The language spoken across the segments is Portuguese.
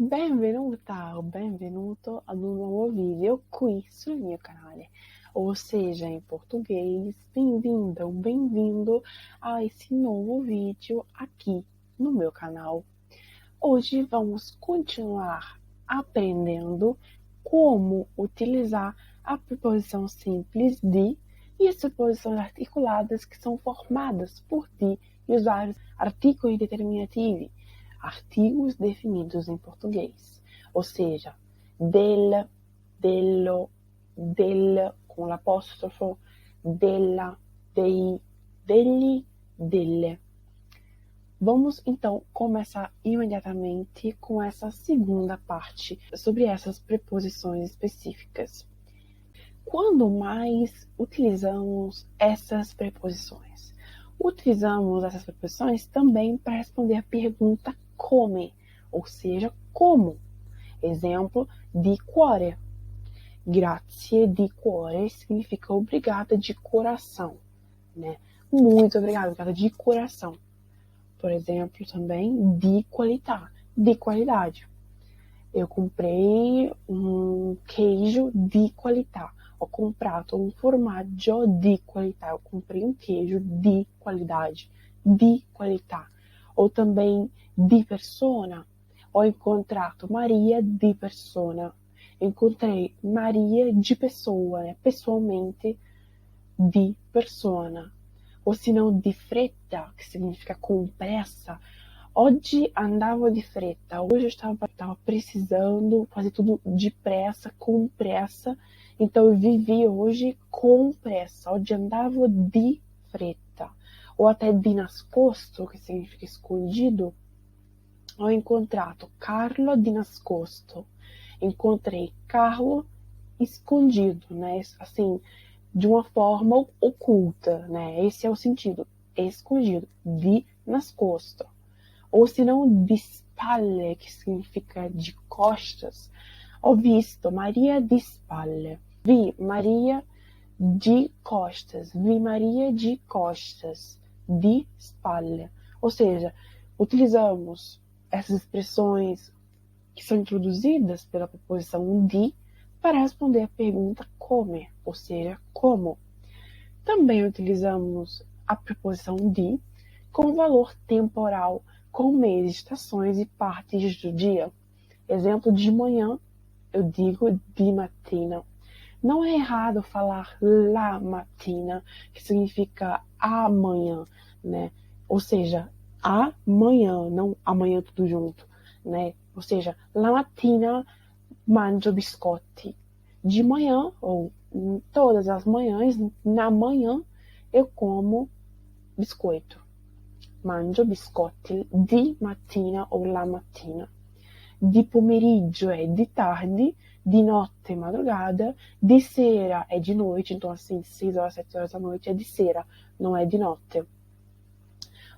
Benvenuta o benvenuto ad un nuovo video qui sul mio canale, ou seja, em português, bem-vinda ou bem-vindo a esse novo vídeo aqui no meu canal. Hoje vamos continuar aprendendo como utilizar a preposição simples de e as preposições articuladas que são formadas por ti e os vários artigos determinativos, artigos definidos em português, ou seja, del, dello, del com l'apóstrofo, della, dei, degli, delle. Vamos então começar imediatamente com essa segunda parte sobre essas preposições específicas. Quando mais utilizamos essas preposições? Utilizamos essas preposições também para responder a pergunta come, ou seja, como. Exemplo, di cuore. Grazie di cuore significa obrigada de coração, né? Muito obrigada de coração. Por exemplo, também di qualità, de qualidade. Eu comprei um queijo di qualità. Ho comprato un formaggio di qualità. Eu comprei um queijo de qualidade, de qualità. Ou também di persona. Ho incontrato Maria di persona. Encontrei Maria de pessoa, né? Pessoalmente, di persona. Ou se não, di fretta, que significa com pressa. Oggi andavo di fretta. Hoje eu estava precisando fazer tudo depressa, com pressa. Então eu vivi hoje com pressa. Oggi andavo di fretta. Ou até di nascosto, que significa escondido. Ho incontrato Carlo di nascosto. Encontrei Carlo escondido, né? Assim, de uma forma oculta, né? Esse é o sentido. Escondido. Di nascosto. Ou se não, di spalle, que significa de costas. Ho visto Maria di spalle. Vi Maria de costas. Vi Maria de costas. Di spalle. Ou seja, utilizamos essas expressões que são introduzidas pela preposição di para responder a pergunta come, ou seja, como. Também utilizamos a preposição di com valor temporal, com meses, estações e partes do dia. Exemplo, de manhã, eu digo di mattina. Não é errado falar la mattina, que significa amanhã, né? Ou seja, amanhã, não amanhã tudo junto, né? Ou seja, la mattina mangio biscotti. De manhã, ou todas as manhãs, na manhã, eu como biscoito. Mangio biscotti di mattina ou la mattina. Di pomeriggio é de tarde, de notte madrugada, de sera é de noite, então assim, 6 horas, 7 horas da noite é de sera, não é de notte.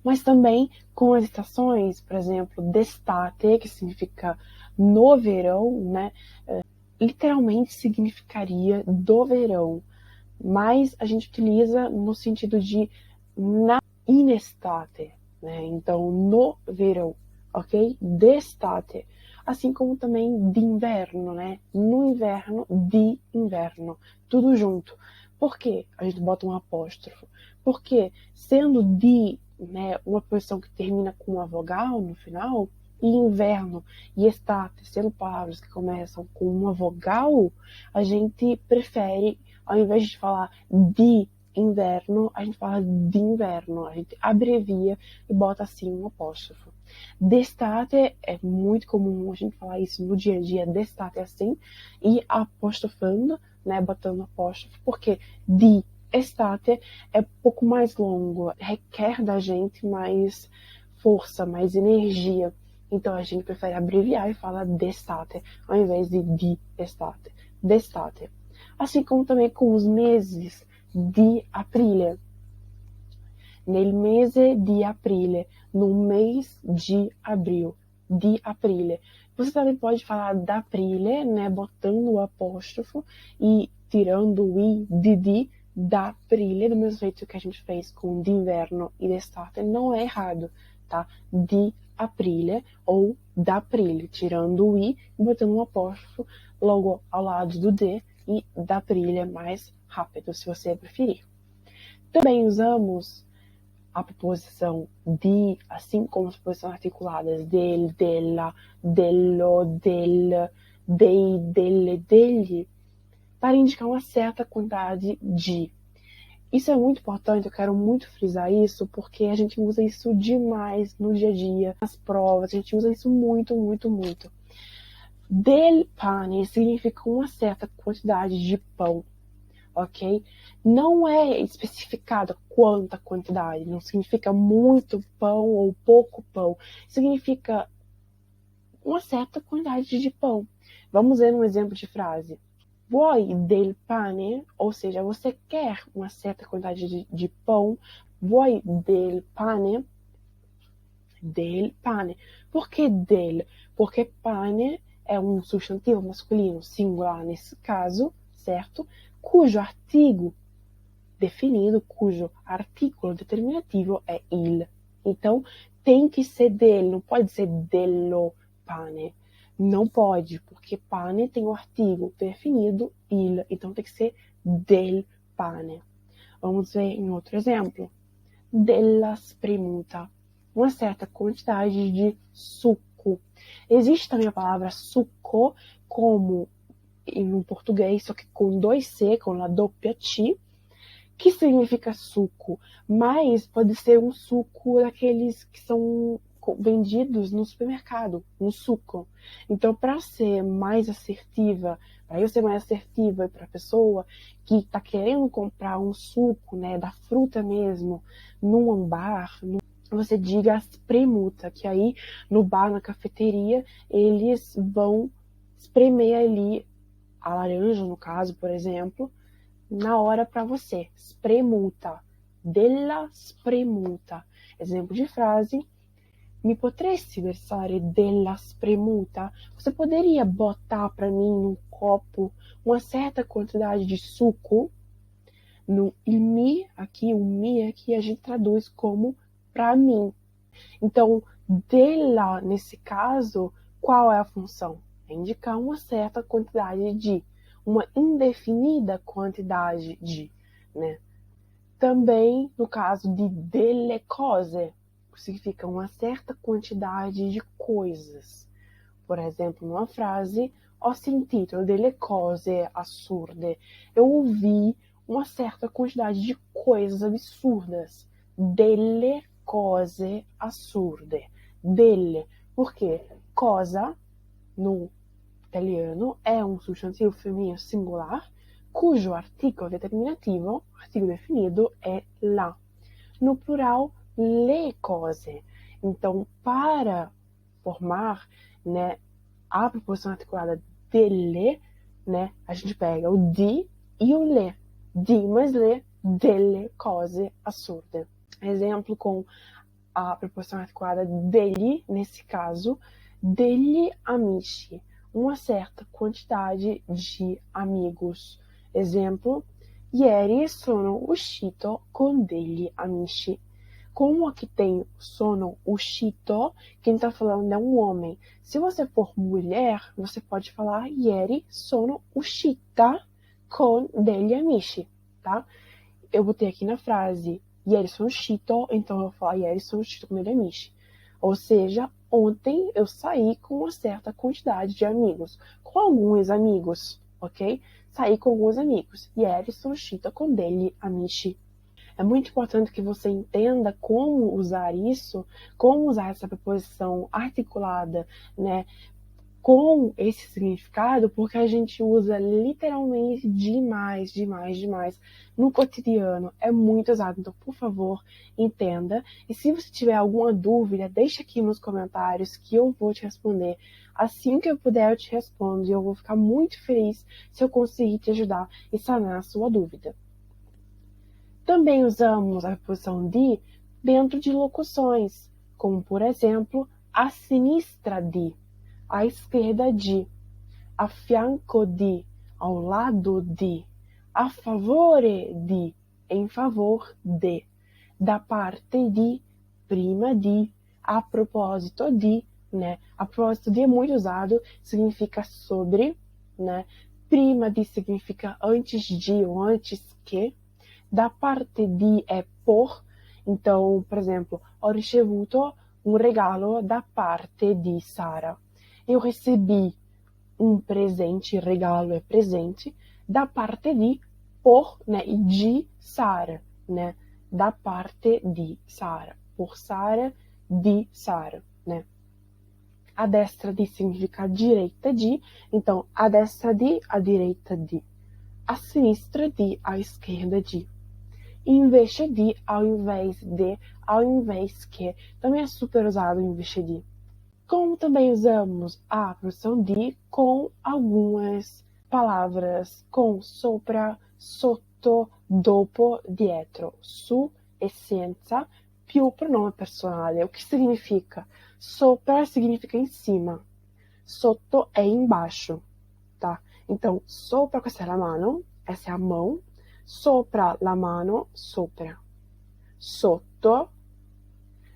Mas também com as estações, por exemplo, d'estate, que significa no verão, né? Literalmente significaria do verão, mas a gente utiliza no sentido de na in estate, né? Então, no verão, ok? D'estate. Assim como também de inverno, né? No inverno, de inverno. Tudo junto. Por que a gente bota um apóstrofo? Porque sendo de, né, uma preposição que termina com uma vogal no final, e inverno e estate sendo palavras que começam com uma vogal, a gente prefere, ao invés de falar de inverno, a gente fala de inverno, a gente abrevia e bota assim um apóstrofo. D'estate é muito comum a gente falar isso no dia a dia, d'estate assim, e apostrofando, né, botando apóstrofo, porque de estate é um pouco mais longo, requer da gente mais força, mais energia. Então a gente prefere abreviar e fala d'estate, ao invés de estate. D'estate. Assim como também com os meses di aprile. Nel mese di aprile. No mês de abril. Di aprile. Você também pode falar d'aprile, né? Botando o apóstrofo e tirando o i de di, d'aprile, do mesmo jeito que a gente fez com de inverno e d'estate. Não é errado, tá? Di aprile ou d'aprile, tirando o i e botando um apóstrofo logo ao lado do d, e d'aprile é mais rápido, se você preferir. Também usamos a preposição di, assim como as preposições articuladas del, della, dello, del, dei, delle, degli, para indicar uma certa quantidade de. Isso é muito importante, eu quero muito frisar isso, porque a gente usa isso demais no dia a dia, nas provas, a gente usa isso muito, muito, muito. Del pane significa uma certa quantidade de pão, ok? Não é especificada quanta quantidade, não significa muito pão ou pouco pão, significa uma certa quantidade de pão. Vamos ver um exemplo de frase. Vuoi del pane? Ou seja, você quer uma certa quantidade de pão. Vuoi del pane? Del pane. Por que del? Porque pane é um substantivo masculino singular nesse caso, certo? Cujo artigo definido, cujo artículo determinativo é il. Então, tem que ser dele, não pode ser dello pane. Não pode, porque pane tem o artigo definido il, então tem que ser del pane. Vamos ver em outro exemplo. Della spremuta, uma certa quantidade de suco. Existe também a palavra suco, como no português, só que com 2C, com a doppia T, que significa suco, mas pode ser um suco daqueles que são vendidos no supermercado, um suco. Então, para ser mais assertiva, para eu ser mais assertiva para a pessoa que está querendo comprar um suco, né, da fruta mesmo, num bar, você diga spremuta, que aí no bar, na cafeteria, eles vão espremer ali a laranja, no caso, por exemplo, na hora para você. Spremuta. Della spremuta. Exemplo de frase. Mi potresti versare della spremuta? Você poderia botar para mim num copo uma certa quantidade de suco? No il mi, aqui, o mi aqui a gente traduz como para mim. Então, della, nesse caso, qual é a função? É indicar uma certa quantidade de, uma indefinida quantidade de, né? Também, no caso de delle cose, significa uma certa quantidade de coisas. Por exemplo, numa frase, ho sentito delle cose assurde. Eu ouvi uma certa quantidade de coisas absurdas. Delle cose assurde. Delle, porque cosa, no italiano, é um substantivo feminino singular, cujo artigo determinativo, artigo definido, é la. No plural, le cose. Então, para formar, né, a preposição articulada delle, né, a gente pega o di e o le. Di mais le, delle cose assurde. Exemplo com a preposição articulada degli, nesse caso, degli amici, uma certa quantidade de amigos. Exemplo, ieri sono uscito con degli amici. Como aqui tem sono uscito, quem está falando é um homem. Se você for mulher, você pode falar ieri sono uscita con degli amici, tá? Eu botei aqui na frase ieri sono uscito, então eu vou falar ieri sono uscito con degli amici. Ou seja, ontem eu saí com uma certa quantidade de amigos, com alguns amigos, ok? Saí com alguns amigos. Ieri sono uscito con degli amici. É muito importante que você entenda como usar isso, como usar essa preposição articulada, né, com esse significado, porque a gente usa literalmente demais, demais, demais no cotidiano. É muito usado, então, por favor, entenda. E se você tiver alguma dúvida, deixa aqui nos comentários que eu vou te responder. Assim que eu puder, eu te respondo e eu vou ficar muito feliz se eu conseguir te ajudar e sanar a sua dúvida. Também usamos a preposição di dentro de locuções, como, por exemplo, a sinistra di, à esquerda de, a fianco di, ao lado de, a favore di, em favor de, da parte de, prima de, a propósito de, né? A propósito de é muito usado, significa sobre, né? Prima de significa antes de ou antes que. Da parte di é por. Então, por exemplo, ho ricevuto un regalo da parte di Sara. Eu recebi um presente, regalo é presente, da parte di, por, né, e de Sara, né, da parte di Sara, por Sara, di Sara, né. A destra di significa a direita de, então a destra de, a direita de, a sinistra de, a esquerda de. Invece de, ao invés que, também é super usado invece de. Como também usamos a preposição de com algumas palavras com sopra, sotto, dopo, dietro, su e senza, più pronome personale. O que significa? Sopra significa em cima, sotto é embaixo, tá? Então, sopra, questa è la mano, essa é a mão, sopra la mano, sopra. Sotto,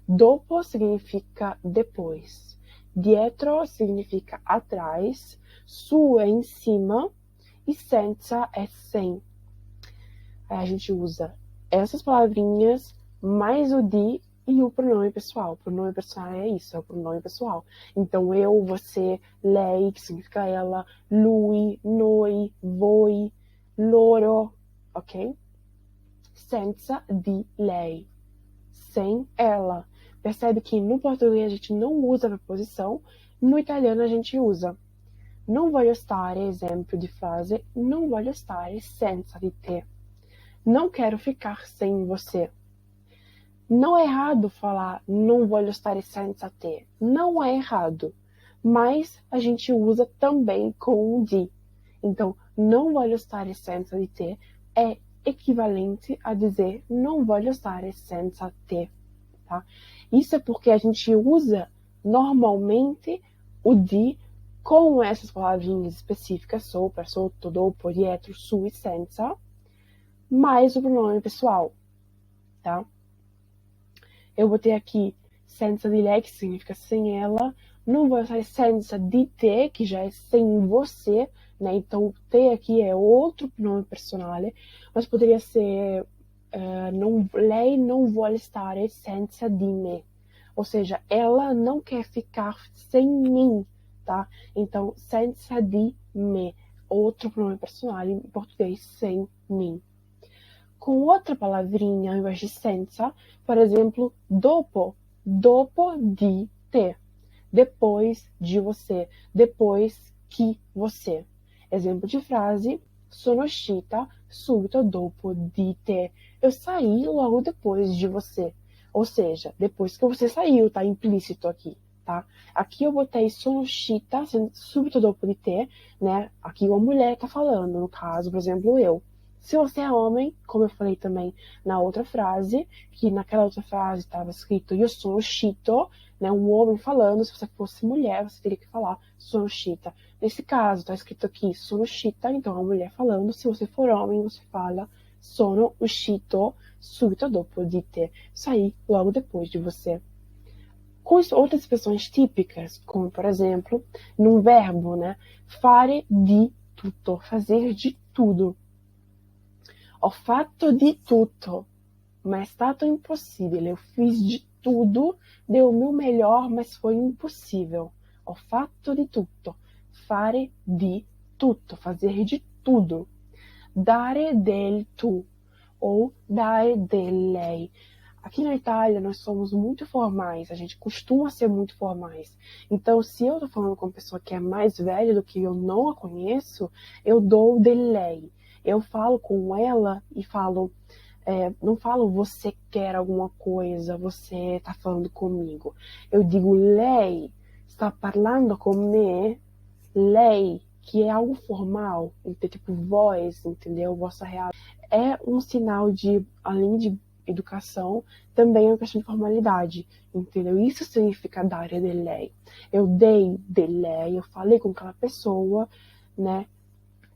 dopo significa depois. Dietro significa atrás, su é em cima e senza é sem. Aí a gente usa essas palavrinhas mais o de e o pronome pessoal. O pronome pessoal é isso, é o pronome pessoal. Então eu, você, lei, que significa ela, lui, noi, voi, loro, ok? Senza di lei. Sem ela. Percebe que no português a gente não usa a preposição, no italiano a gente usa. Non voglio stare, exemplo de frase, non voglio stare senza di te. Não quero ficar sem você. Não é errado falar não voglio stare senza te. Não é errado. Mas a gente usa também com o di. Então, não voglio stare senza di te é equivalente a dizer não voglio stare senza te. Tá? Isso é porque a gente usa normalmente o di com essas palavrinhas específicas, sopra, sotto, dopo, dietro, su e senza, mais o pronome pessoal, tá? Eu botei aqui senza di lei, que significa sem ela, não vou usar senza di te, que já é sem você, né? Então o te aqui é outro pronome personale, mas poderia ser lei non vuole stare senza di me. Ou seja, ela não quer ficar sem mim, tá? Então, senza di me, outro pronome personal em português, sem mim. Com outra palavrinha, ao invés de senza, por exemplo, dopo, dopo di te, depois de você, depois que você. Exemplo de frase, sono uscita subito dopo di te. Eu saí logo depois de você. Ou seja, depois que você saiu, tá implícito aqui, tá? Aqui eu botei sono uscita subito dopo di te, né? Aqui uma mulher tá falando, no caso, por exemplo, eu. Se você é homem, como eu falei também na outra frase, que naquela outra frase estava escrito io sono uscito, né? Um homem falando, se você fosse mulher, você teria que falar sono uscita. Nesse caso, está escrito aqui sono uscita, então é uma mulher falando. Se você for homem, você fala sono uscito subito dopo di te. Saí logo depois de você. Com outras expressões típicas, como por exemplo, num verbo, né? Fare di tutto, fazer de tudo. Ho fatto di tutto, ma è stato impossibile. Eu fiz de tudo, dei o meu melhor, mas foi impossível. Ho fatto di tutto. Fare di tutto, fazer de tudo. Dare del tu ou dare del lei. Aqui na Itália nós somos muito formais, a gente costuma ser muito formais. Então, se eu tô falando com uma pessoa que é mais velha do que eu não a conheço, eu dou del lei. Eu falo com ela e falo, não falo você quer alguma coisa, você tá falando comigo. Eu digo lei está parlando com me, lei, que é algo formal, tipo voz, entendeu? Vossa real. É um sinal de, além de educação, também é uma questão de formalidade, entendeu? Isso significa dare del lei. Eu dei del lei, eu falei com aquela pessoa, né,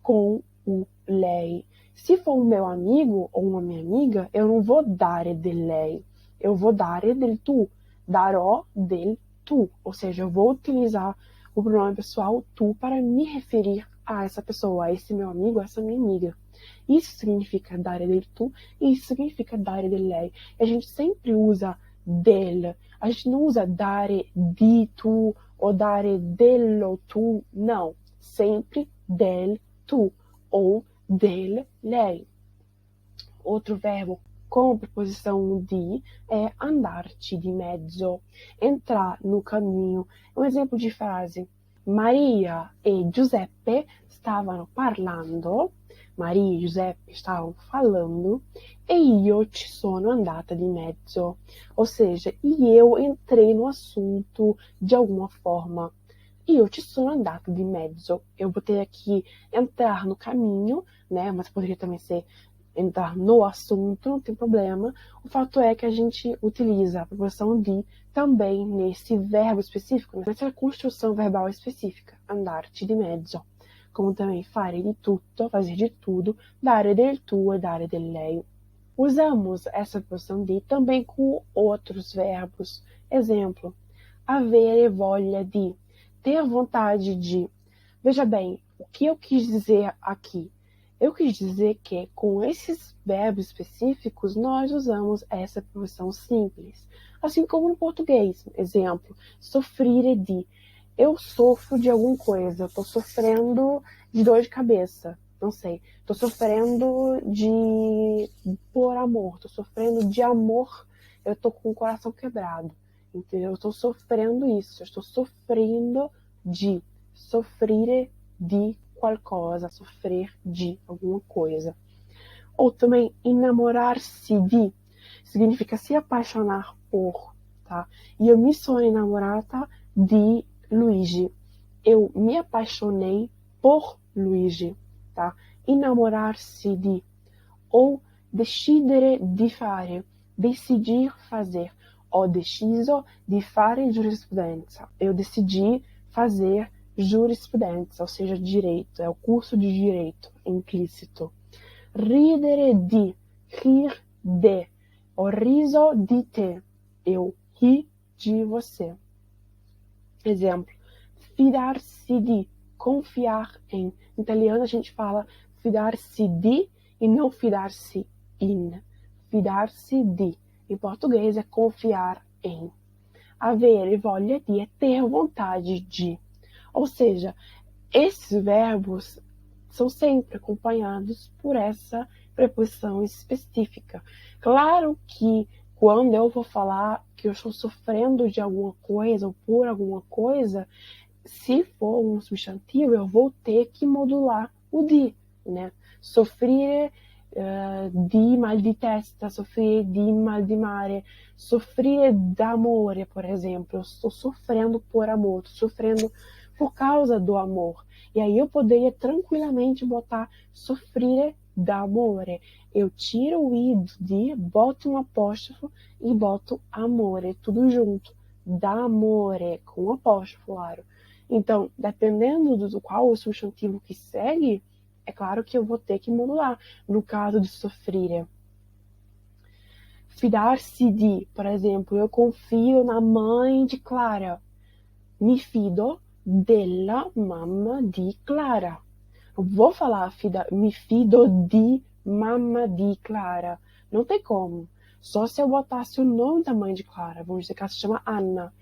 com o lei. Se for um meu amigo ou uma minha amiga, eu não vou dare del lei, eu vou dare del tu, darò del tu, ou seja, eu vou utilizar o pronome pessoal tu para me referir a essa pessoa, a esse meu amigo, a essa minha amiga. Isso significa dare del tu e isso significa dare del lei. E a gente sempre usa del, a gente não usa dare di tu ou dare dello tu, não. Sempre del tu ou del lei. Outro verbo com preposição di é andar-te di mezzo, entrar no caminho. Um exemplo de frase: Maria e Giuseppe stavano parlando, Maria e Giuseppe estavam falando, e io ci sono andata di mezzo. Ou seja, e eu entrei no assunto de alguma forma. Io ci sono andata di mezzo. Eu botei aqui entrar no caminho, né? Mas poderia também ser entrar no assunto, não tem problema. O fato é que a gente utiliza a preposição di também nesse verbo específico, nessa construção verbal específica, andar-te di mezzo. Como também fare di tutto, fazer de tudo, dare del tuo e dare del lei. Usamos essa preposição di também com outros verbos. Exemplo, avere voglia di, ter vontade de. Veja bem, o que eu quis dizer aqui? Eu quis dizer que com esses verbos específicos nós usamos essa preposição simples. Assim como no português. Exemplo, soffrire di. Eu sofro de alguma coisa, eu estou sofrendo de dor de cabeça, não sei. Estou sofrendo por amor, estou sofrendo de amor, eu estou com o coração quebrado. Entendeu? Eu estou sofrendo isso, eu estou sofrendo de, soffrire di qualcosa, sofrer de alguma coisa. Ou também enamorar-se de, significa se apaixonar por, tá? E eu me sono innamorata di Luigi. Eu me apaixonei por Luigi, tá? Enamorar-se de. Ou decidere di fare, decidir fazer. Ho deciso di fare giurisprudenza. Eu decidi fazer jurisprudenza, ou seja, direito. É o curso de direito implícito. Ridere di, rir de. Ho riso di te. Eu ri de você. Exemplo, fidar-se di, confiar em. Em italiano a gente fala fidar-se di e não fidar-se in. Fidar-se di. Em português é confiar em. Avere voglia di é ter vontade de. Ou seja, esses verbos são sempre acompanhados por essa preposição específica. Claro que quando eu vou falar que eu estou sofrendo de alguma coisa ou por alguma coisa, se for um substantivo, eu vou ter que modular o di, né? Soffrire di mal di testa, soffrire di mal di mare, soffrire d'amore, por exemplo. Eu estou sofrendo por amor, estou sofrendo por causa do amor. E aí eu poderia tranquilamente botar soffrire d'amore. Eu tiro o i do di, boto um apóstrofo e boto amore, tudo junto. D'amore, com um apóstrofo, claro. Então, dependendo do qual o substantivo que segue, é claro que eu vou ter que modular. No caso de soffrire. Fidar-se de, por exemplo, eu confio na mãe de Clara. Mi fido della mamma di Clara. Eu vou falar mi fido di mamma di Clara. Não tem como. Só se eu botasse o nome da mãe de Clara. Vamos dizer que ela se chama Anna.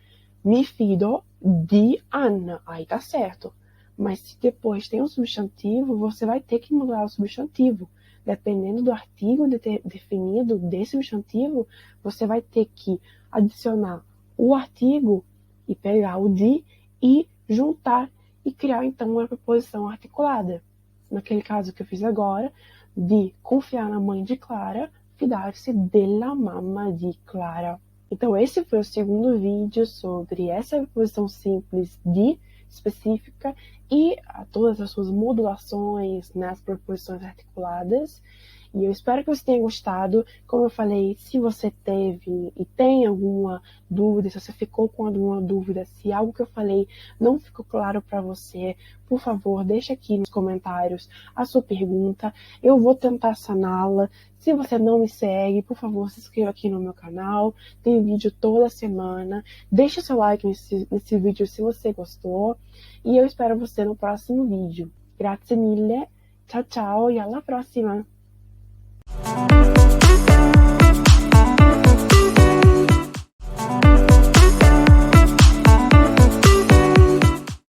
Mi fido di Anna. Aí tá certo. Mas se depois tem um substantivo, você vai ter que mudar o substantivo. Dependendo do artigo definido desse substantivo, você vai ter que adicionar o artigo e pegar o di e juntar e criar então uma preposição articulada. Naquele caso que eu fiz agora, de confiar na mãe de Clara, fidar-se della mamma di Clara. Então esse foi o segundo vídeo sobre essa preposição simples de específica e todas as suas modulações nas preposições articuladas. E eu espero que você tenha gostado. Como eu falei, se você teve e tem alguma dúvida, se você ficou com alguma dúvida, se algo que eu falei não ficou claro para você, por favor, deixa aqui nos comentários a sua pergunta. Eu vou tentar saná-la. Se você não me segue, por favor, se inscreva aqui no meu canal. Tem vídeo toda semana. Deixa seu like nesse vídeo se você gostou. E eu espero você no próximo vídeo. Grazie mille, ciao ciao e alla prossima!